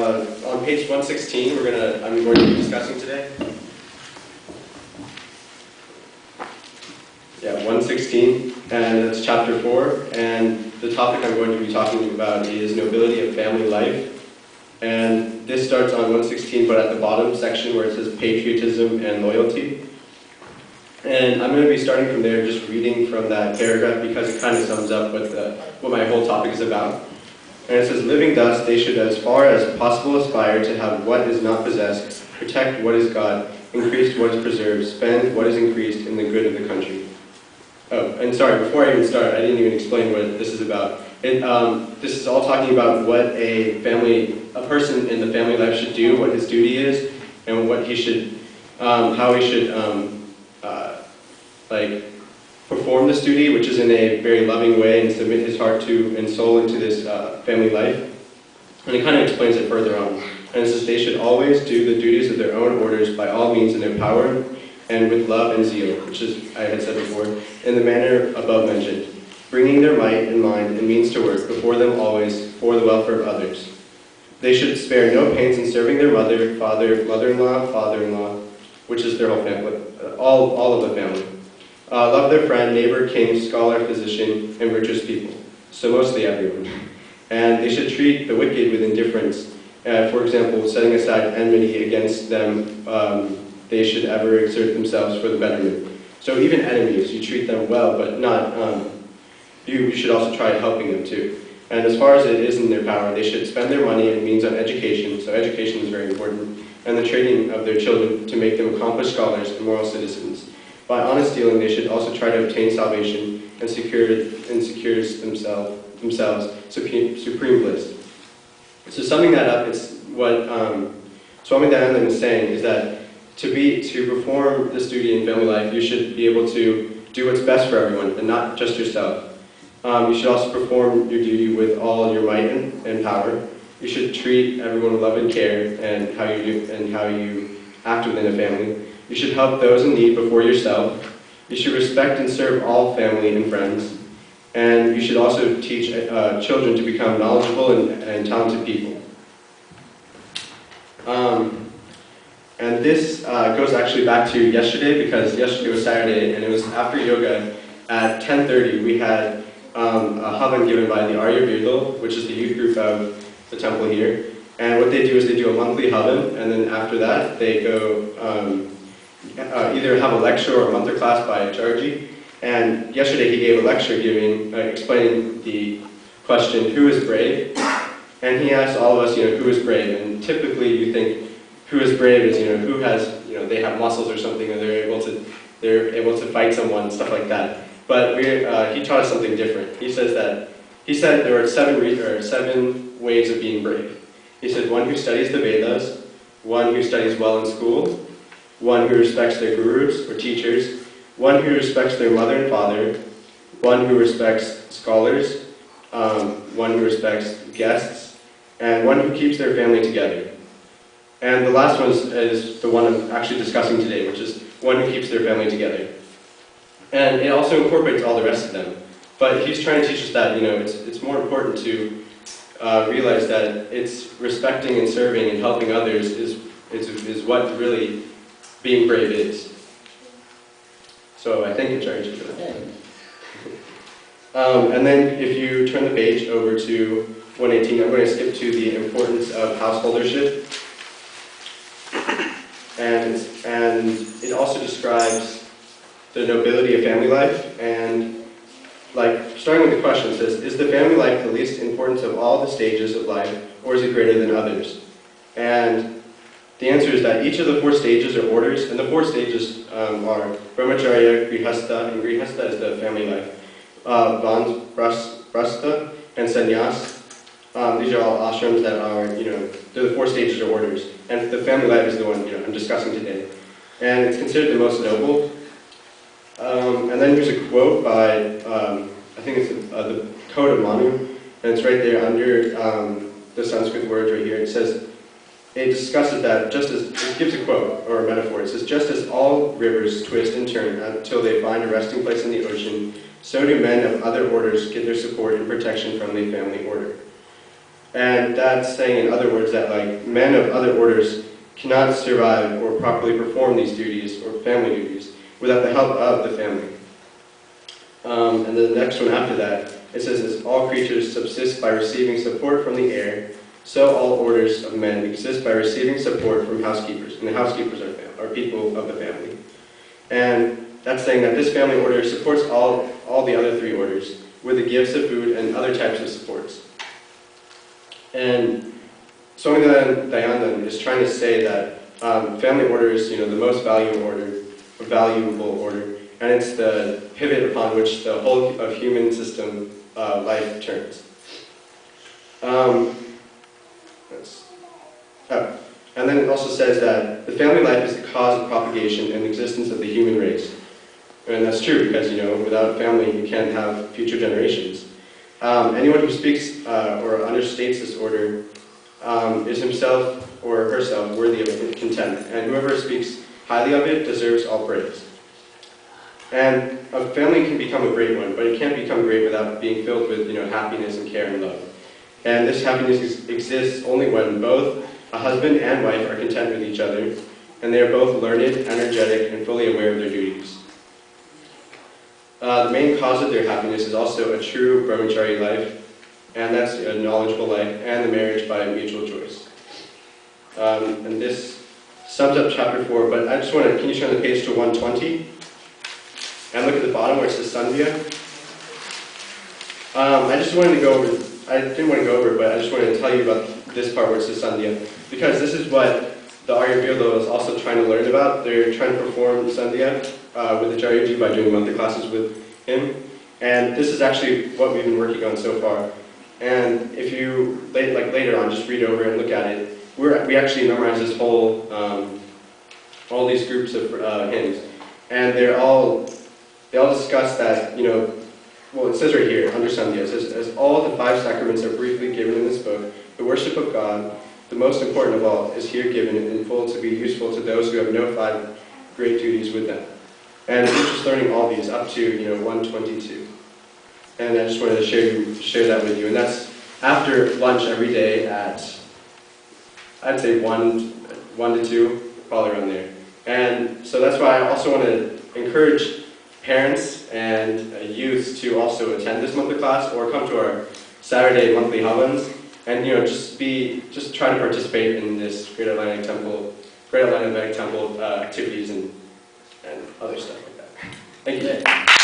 on page 116, I'm going to be discussing today. Yeah, 116, and that's chapter 4, and the topic I'm going to be talking about is Nobility of Family Life. And this starts on 116, but at the bottom section where it says patriotism and loyalty. And I'm going to be starting from there, just reading from that paragraph because it kind of sums up what my whole topic is about. And it says, living thus, they should as far as possible aspire to have what is not possessed, protect what is God, increase what is preserved, spend what is increased in the good of the country. Oh, and sorry, before I even start, I didn't even explain what this is about. This is all talking about what a person in the family life should do, what his duty is, and what he should, how he should, perform this duty, which is in a very loving way, and submit his heart to and soul into this family life. And it kind of explains it further on. And it says, they should always do the duties of their own orders by all means in their power, and with love and zeal, which is, I had said before, in the manner above mentioned, bringing their might and mind and means to work before them always for the welfare of others. They should spare no pains in serving their mother, father, mother-in-law, father-in-law, which is their whole family, all of the family. Love their friend, neighbor, king, scholar, physician, and virtuous people. So mostly everyone. And they should treat the wicked with indifference. For example, setting aside enmity against them, they should ever exert themselves for the betterment. So even enemies, you treat them well, but not, you should also try helping them too. And as far as it is in their power, they should spend their money and means on education, so education is very important, and the training of their children to make them accomplished scholars and moral citizens. By honest dealing, they should also try to obtain salvation and secure themselves supreme bliss. So summing that up, it's what Swami Dayanand is saying is that to perform this duty in family life, you should be able to do what's best for everyone and not just yourself. You should also perform your duty with all your might and power. You should treat everyone with love and care and how you act within a family. You should help those in need before yourself. You should respect and serve all family and friends. And you should also teach children to become knowledgeable and talented people. And this goes actually back to yesterday, because yesterday was Saturday, and it was after yoga at 10:30. We had a havan given by the Arya, which is the youth group of the temple here. And what they do is they do a monthly havan, and then after that they go either have a lecture or a mantra class by Acharji. And yesterday he gave a lecture explaining the question, who is brave? And he asked all of us, who is brave? And typically you think who is brave is, who has, they have muscles or something, and they're able to fight someone, stuff like that. But he taught us something different. He said there are seven ways of being brave. He said one who studies the Vedas, one who studies well in school, one who respects their gurus or teachers, one who respects their mother and father, one who respects scholars, one who respects guests, and one who keeps their family together. And the last one is the one I'm actually discussing today, which is one who keeps their family together. And it also incorporates all the rest of them. But he's trying to teach us that, it's more important to realize that it's respecting and serving and helping others is what really being brave is. So I thank you, Charlie, for that. And then if you turn the page over to 118, I'm going to skip to the importance of householdership. And it also describes the nobility of family life. And starting with the question, it says, is the family life the least important of all the stages of life, or is it greater than others? And the answer is that each of the 4 stages are orders, and the 4 stages are Brahmacharya, Grihastha, and Grihastha is the family life, Vanprastha, and Sannyas. These are all ashrams that are, they're the 4 stages or orders. And the family life is the one, I'm discussing today. And it's considered the most noble. And then here's a quote by, I think it's the Code of Manu, and it's right there under the Sanskrit words right here. It says, it discusses that it gives a quote or a metaphor. It says, just as all rivers twist and turn until they find a resting place in the ocean, so do men of other orders get their support and protection from the family order. And that's saying, in other words, that like men of other orders cannot survive or properly perform these duties or family duties without the help of the family. And the next one after that, it says, as all creatures subsist by receiving support from the air, so all orders of men exist by receiving support from housekeepers. And the housekeepers are people of the family. And that's saying that this family order supports all the other three orders with the gifts of food and other types of supports. And Swami Dayanand is trying to say that family order is, the most valuable order, and it's the pivot upon which the whole of human system life turns. And then it also says that the family life is the cause of propagation and existence of the human race. And that's true because, without family you can't have future generations. Anyone who speaks or understates this order is himself or herself worthy of contempt, and whoever speaks highly of it deserves all praise. And a family can become a great one, but it can't become great without being filled with happiness and care and love. And this happiness exists only when both a husband and wife are content with each other, and they are both learned, energetic, and fully aware of their duties. The main cause of their happiness is also a true brahmachari life, and that's a knowledgeable life, and the marriage by mutual choice. And this sums up chapter 4, but I just want to, can you turn the page to 120? And look at the bottom where it says Sandhya. I just wanted to go over, I didn't want to go over it, but I just wanted to tell you about this part where it says Sandhya, because this is what the Arya is also trying to learn about. They're trying to perform Sandhya with Acharyaji by doing monthly classes with him. And this is actually what we've been working on so far. And if you, later on, just read over and look at it, we actually memorize this whole, all these groups of hymns. And they all discuss that, well, it says right here, under Sandhya, it says, as all the 5 sacraments are briefly given in this book, the worship of God, the most important of all, is here given in full to be useful to those who have no 5 great duties with them. And we're just learning all these up to, 122. And I just wanted to share that with you. And that's after lunch every day at, I'd say 1 to 2, probably around there. And so that's why I also want to encourage parents and youth to also attend this monthly class or come to our Saturday monthly havans, and just try to participate in this Great Atlanta Vedic Temple activities and other stuff like that. Thank you.